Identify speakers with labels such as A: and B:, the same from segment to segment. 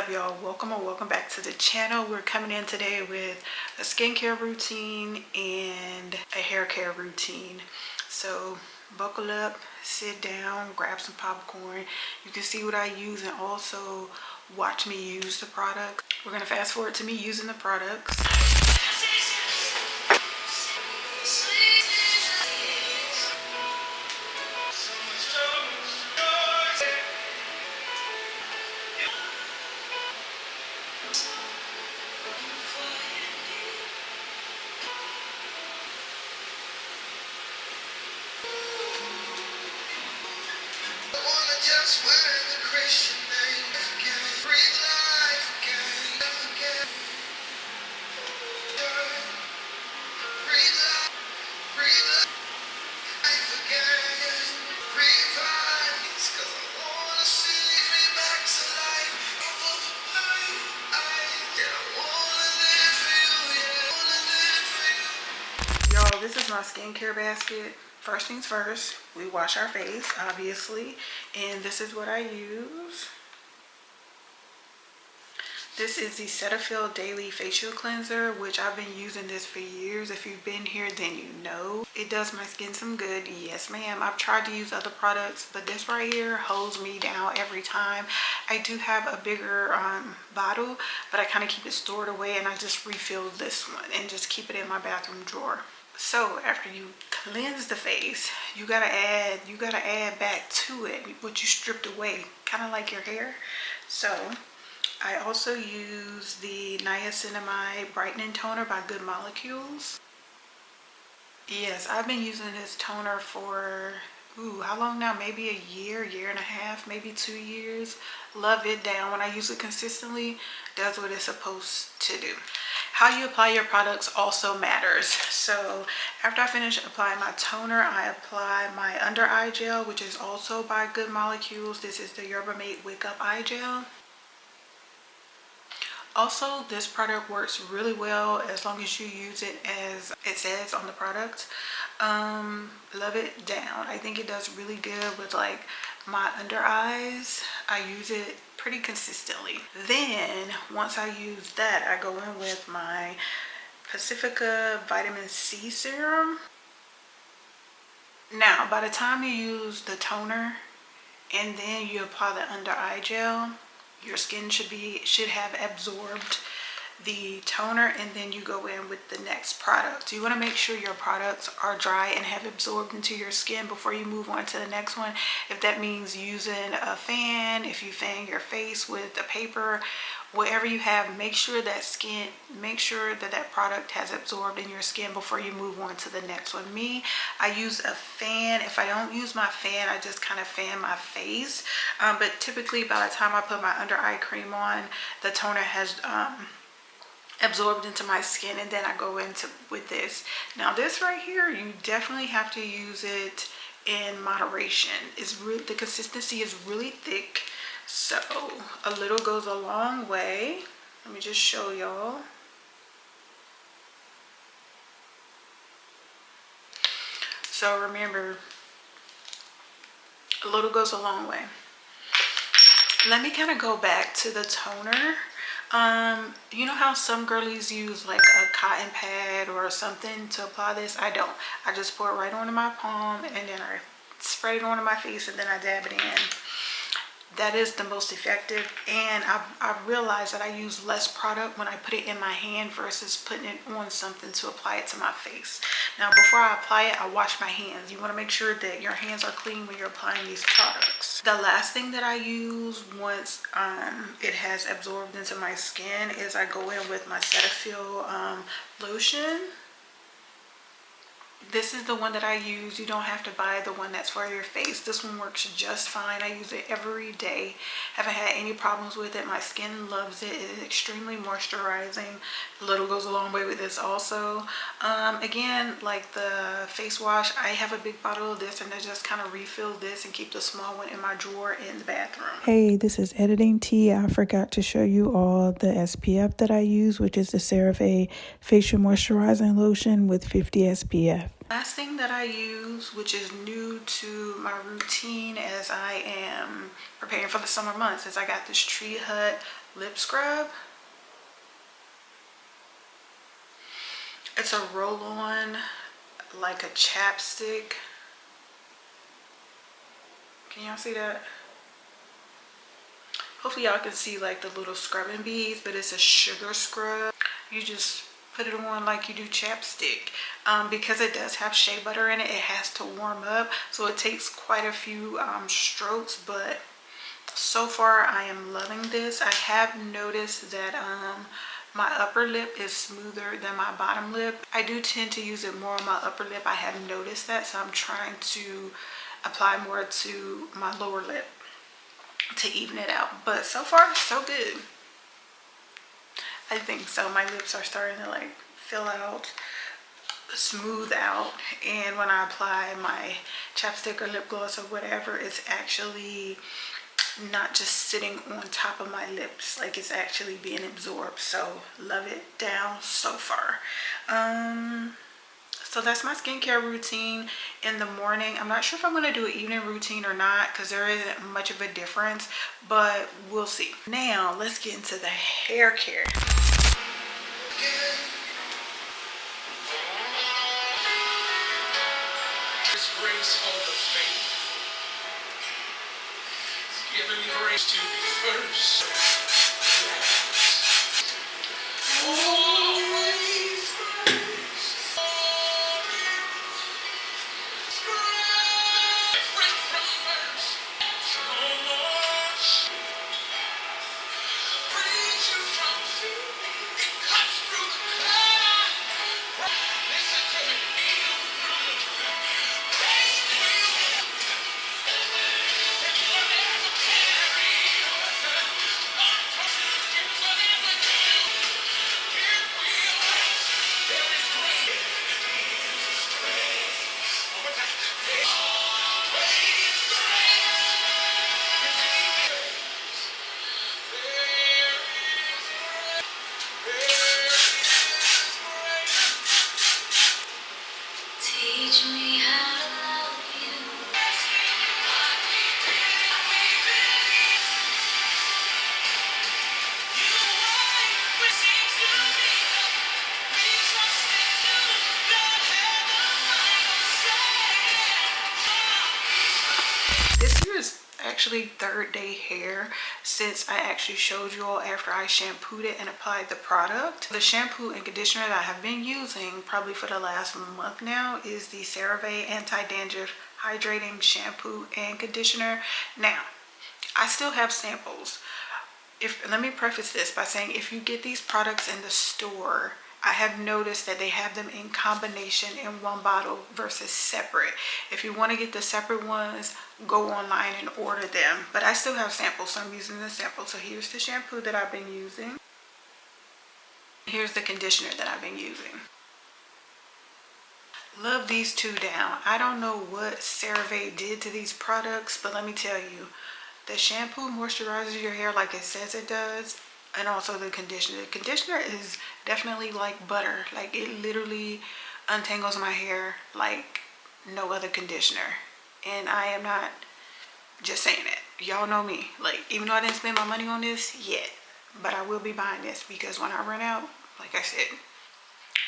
A: up, y'all? Welcome back to the channel. We're coming in today with a skincare routine and a hair care routine. So buckle up, sit down, grab some popcorn. You can see what I use and also watch me use the products. We're gonna fast forward to me using the products. Y'all, this is my skincare basket. First things first, we wash our face, obviously, and this is what I use. This is the Cetaphil Daily Facial Cleanser, which I've been using this for years. If you've been here, then you know. It does my skin some good. Yes, ma'am. I've tried to use other products, but this right here holds me down every time. I do have a bigger bottle, but I kind of keep it stored away, and I just refill this one and just keep it in my bathroom drawer. So after you cleanse the face, you gotta add back to it what you stripped away, kind of like your hair. So I also use the Niacinamide Brightening Toner by Good Molecules. Yes, I've been using this toner for, how long now? Maybe a year and a half, maybe 2 years. Love it down. When I use it consistently, does what it's supposed to do. How you apply your products also matters. So after I finish applying my toner, I apply my under eye gel, which is also by Good Molecules. This is the Yerba Mate Wake Up Eye Gel. Also, this product works really well as long as you use it as it says on the product. Love it down. I think it does really good with like my under eyes. I use it pretty consistently. Then once I use that, I go in with my Pacifica Vitamin C Serum. Now, by the time you use the toner and then you apply the under eye gel, your skin should have absorbed the toner, and then you go in with the next product. You want to make sure your products are dry and have absorbed into your skin before you move on to the next one. If that means using a fan, if you fan your face with a paper, whatever you have, make sure that product has absorbed in your skin before you move on to the next one. Me, I use a fan. If I don't use my fan, I just kind of fan my face. But typically by the time I put my under eye cream on, the toner has absorbed into my skin, and then I go into with this. Now this right here, you definitely have to use it in moderation. The consistency is really thick, so a little goes a long way. Let me just show y'all. So remember, a little goes a long way. Let me kind of go back to the toner. You know how some girlies use like a cotton pad or something to apply this? I don't. I just pour it right onto my palm, and then I spray it onto my face, and then I dab it in. That is the most effective, and I realized that I use less product when I put it in my hand versus putting it on something to apply it to my face. Now before I apply it, I wash my hands. You want to make sure that your hands are clean when you're applying these products. The last thing that I use once it has absorbed into my skin is I go in with my Cetaphil lotion. This is the one that I use. You don't have to buy the one that's for your face. This one works just fine. I use it every day. Haven't had any problems with it. My skin loves it. It is extremely moisturizing. A little goes a long way with this also. Again, like the face wash, I have a big bottle of this, and I just kind of refill this and keep the small one in my drawer in the bathroom. Hey, this is Editing Tea. I forgot to show you all the SPF that I use, which is the CeraVe Facial Moisturizing Lotion with 50 SPF. Last thing that I use, which is new to my routine as I am preparing for the summer months, is I got this Tree Hut lip scrub. It's a roll-on, like a chapstick. Can y'all see that? Hopefully y'all can see like the little scrubbing beads, but it's a sugar scrub. You just put it on like you do chapstick. Because it does have shea butter in it, it has to warm up, so it takes quite a few strokes, but so far I am loving this. I have noticed that my upper lip is smoother than my bottom lip. I do tend to use it more on my upper lip. I have noticed that, so I'm trying to apply more to my lower lip to even it out. But so far, so good. I think so. My lips are starting to like fill out, smooth out, and when I apply my chapstick or lip gloss or whatever, it's actually not just sitting on top of my lips, like it's actually being absorbed. So love it down so far. So that's my skincare routine in the morning. I'm not sure if I'm going to do an evening routine or not because there isn't much of a difference, but we'll see. Now let's get into the hair care.
B: Grace for the faith, giving grace to be first. Always grace. Different from mercy. So much. Brings you from fear. It cuts through the cloud. Listen to me. Teach me how to love you.
A: This year is actually third day hair since I actually showed you all after I shampooed it and applied the product. The shampoo and conditioner that I have been using probably for the last month now is the CeraVe Anti-Dandruff Hydrating Shampoo and Conditioner. Now, I still have samples. Let me preface this by saying if you get these products in the store, I have noticed that they have them in combination in one bottle versus separate. If you want to get the separate ones, go online and order them. But I still have samples, so I'm using the samples. So here's the shampoo that I've been using. Here's the conditioner that I've been using. Love these two down. I don't know what CeraVe did to these products, but let me tell you, the shampoo moisturizes your hair like it says it does, and also the conditioner. The conditioner is definitely like butter. Like it literally untangles my hair like no other conditioner. And I am not just saying it. Y'all know me. Like, even though I didn't spend my money on this yet, but I will be buying this because when I run out, like I said,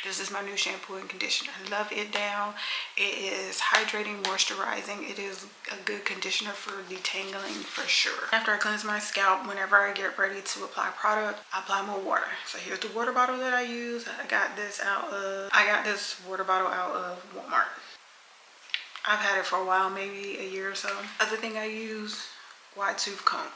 A: this is my new shampoo and conditioner. Love it down. It is hydrating, moisturizing. It is a good conditioner for detangling for sure. After I cleanse my scalp, whenever I get ready to apply product, I apply more water. So here's the water bottle that I use. I got this water bottle out of Walmart. I've had it for a while, maybe a year or so. Other thing I use, wide tooth comb.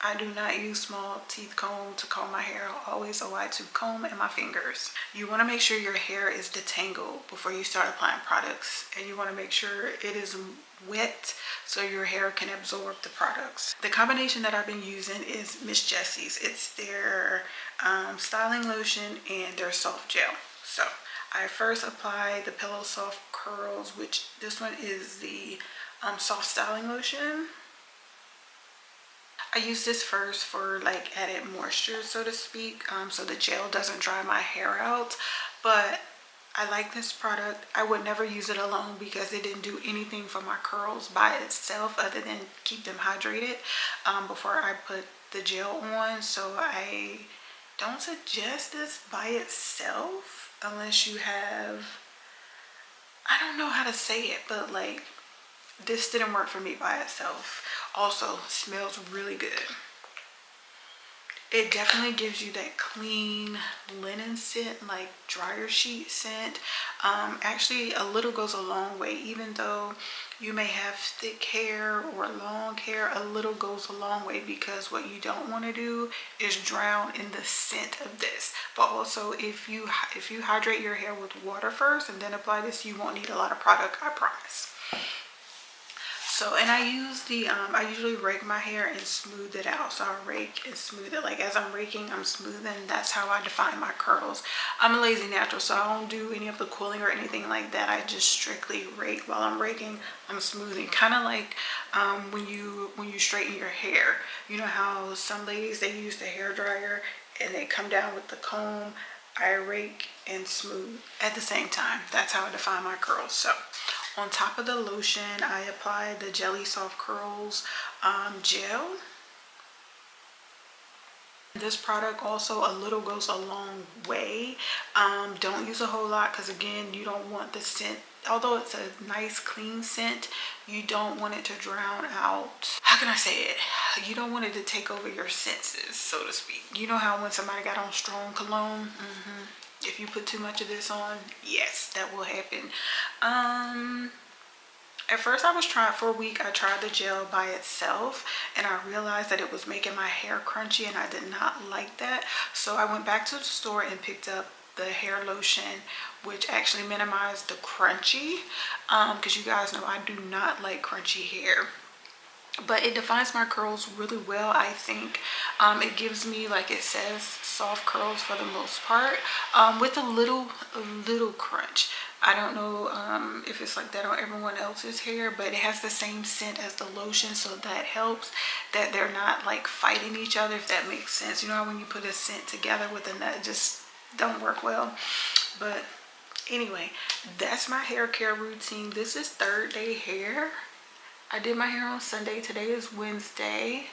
A: I do not use small teeth comb to comb my hair. Always a wide tooth comb and my fingers. You want to make sure your hair is detangled before you start applying products, and you want to make sure it is wet so your hair can absorb the products. The combination that I've been using is Miss Jessie's. It's their styling lotion and their soft gel. So I first apply the Pillow Soft Curls, which this one is the soft styling lotion. I use this first for like added moisture, so to speak, so the gel doesn't dry my hair out. But I like this product. I would never use it alone because it didn't do anything for my curls by itself other than keep them hydrated before I put the gel on. So I don't suggest this by itself unless you have, I don't know how to say it, but like this didn't work for me by itself. Also, smells really good. It definitely gives you that clean linen scent, like dryer sheet scent. Actually, a little goes a long way. Even though you may have thick hair or long hair, a little goes a long way, because what you don't want to do is drown in the scent of this. But also, if you hydrate your hair with water first and then apply this, you won't need a lot of product, I promise. So, and I use the, I usually rake my hair and smooth it out. So I rake and smooth it. Like as I'm raking, I'm smoothing. That's how I define my curls. I'm a lazy natural, so I don't do any of the coiling or anything like that. I just strictly rake. While I'm raking, I'm smoothing. Kind of like when you straighten your hair. You know how some ladies, they use the hair dryer and they come down with the comb. I rake and smooth at the same time. That's how I define my curls. So on top of the lotion, I apply the Jelly Soft Curls gel. This product also, a little goes a long way. Don't use a whole lot because again, you don't want the scent. Although it's a nice clean scent, you don't want it to drown out. How can I say it? You don't want it to take over your senses, so to speak. You know how when somebody got on strong cologne, if you put too much of this on, yes, that will happen. At first I was trying, for a week I tried the gel by itself and I realized that it was making my hair crunchy and I did not like that. So I went back to the store and picked up the hair lotion, which actually minimized the crunchy, because you guys know I do not like crunchy hair. But it defines my curls really well, I think. It gives me, like it says, soft curls for the most part, with a little crunch. I don't know if it's like that on everyone else's hair, but it has the same scent as the lotion, so that helps that they're not like fighting each other, if that makes sense. You know how when you put a scent together with a nut, it just don't work well. But anyway, that's my hair care routine. This is third day hair. I did my hair on Sunday. Today is Wednesday.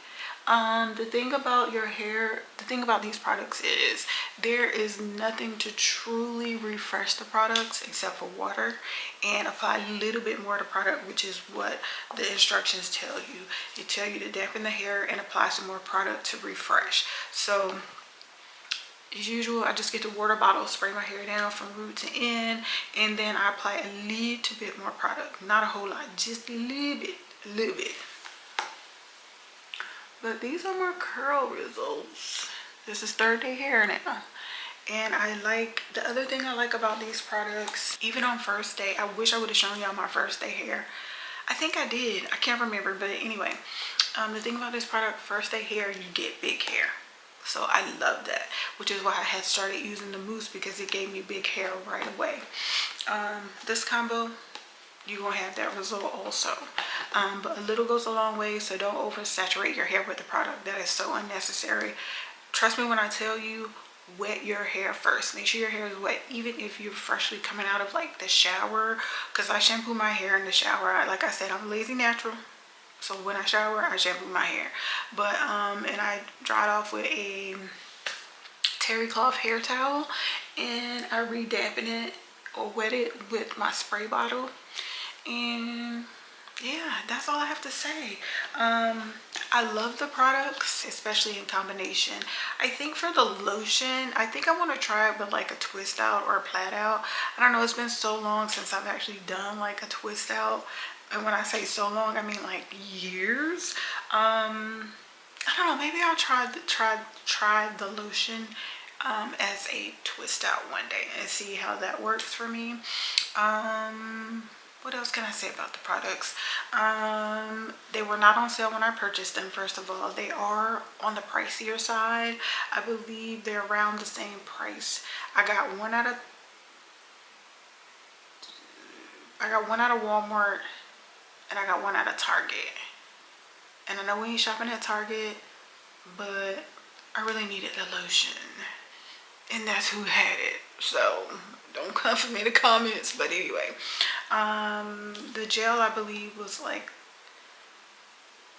A: The thing about your hair, the thing about these products is there is nothing to truly refresh the products except for water, and apply a little bit more of the product, which is what the instructions tell you. They tell you to dampen the hair and apply some more product to refresh. So as usual, I just get the water bottle, spray my hair down from root to end, and then I apply a little bit more product. Not a whole lot, just a little bit. But these are my curl results. This is third day hair now. And I like, the other thing I like about these products, even on first day, I wish I would have shown y'all my first day hair. I think I did, I can't remember, but anyway, the thing about this product, first day hair, you get big hair. So I love that, which is why I had started using the mousse, because it gave me big hair right away. This combo, you're gonna have that result also. But a little goes a long way, so don't oversaturate your hair with the product. That is so unnecessary. Trust me when I tell you, wet your hair first. Make sure your hair is wet, even if you're freshly coming out of like the shower, because I shampoo my hair in the shower. Like I said, I'm a lazy natural, so when I shower I shampoo my hair. But and I dry it off with a terry cloth hair towel, and I re-dampen it or wet it with my spray bottle. And yeah, that's all I have to say. I love the products, especially in combination. I think for the lotion, I think I want to try it with like a twist out or a plait out. I don't know, it's been so long since I've actually done like a twist out, and when I say so long, I mean like years. I don't know, maybe I'll try the lotion as a twist out one day and see how that works for me. What else can I say about the products? They were not on sale when I purchased them. First of all, they are on the pricier side. I believe they're around the same price. I got one out of Walmart, and I got one out of Target. And I know we ain't shopping at Target, but I really needed the lotion. and that's who had it. So don't come for me in the comments. But anyway, the gel I believe was like,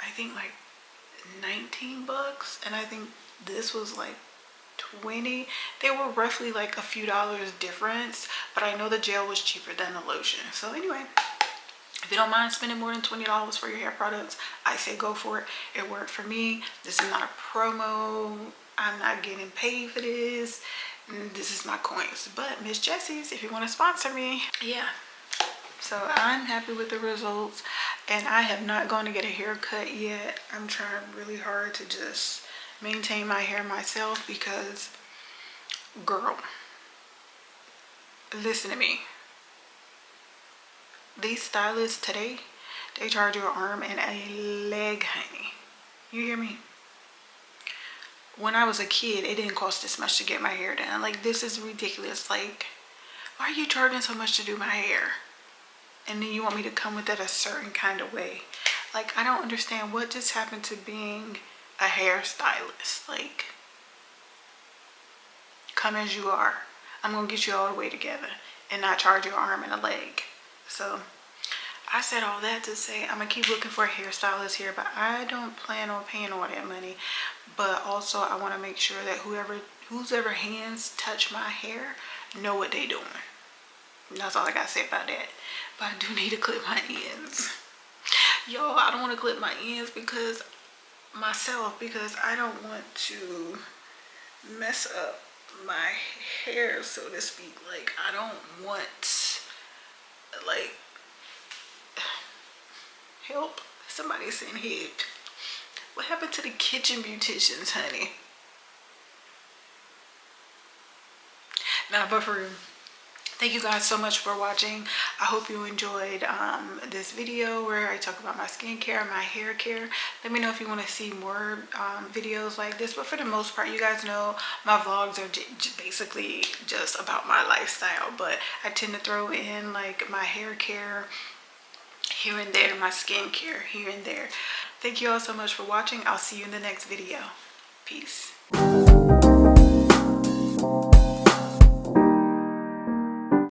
A: I think like 19 bucks, and I think this was like 20. They were roughly like a few dollars difference, but I know the gel was cheaper than the lotion. So anyway, if you don't mind spending more than $20 for your hair products, I say go for it. It worked for me. This is not a promo. I'm not getting paid for this. This is my coins. But Miss Jessie's, if you want to sponsor me, yeah. So I'm happy with the results, and I have not gone to get a haircut yet. I'm trying really hard to just maintain my hair myself because, girl, listen to me. These stylists today, they charge you an arm and a leg, honey. You hear me? When I was a kid, it didn't cost this much to get my hair done. Like, this is ridiculous. Like, why are you charging so much to do my hair? And then you want me to come with it a certain kind of way. Like, I don't understand what just happened to being a hairstylist. Like, come as you are. I'm gonna get you all the way together and not charge your arm and a leg. So I said all that to say I'm gonna keep looking for a hairstylist here, but I don't plan on paying all that money. But also I want to make sure that whose ever hands touch my hair know what they doing. And that's all I gotta say about that. But I do need to clip my ends. Y'all, I don't want to clip my ends because I don't want to mess up my hair, so to speak. Like, I don't want, like, help. Somebody send help. What happened to the kitchen beauticians, honey? Nah, but for real, thank you guys so much for watching. I hope you enjoyed this video where I talk about my skincare, my hair care. Let me know if you want to see more videos like this. But for the most part, you guys know my vlogs are basically just about my lifestyle. But I tend to throw in like my hair care here and there, my skincare here and there. Thank you all so much for watching. I'll see you in the next video. Peace.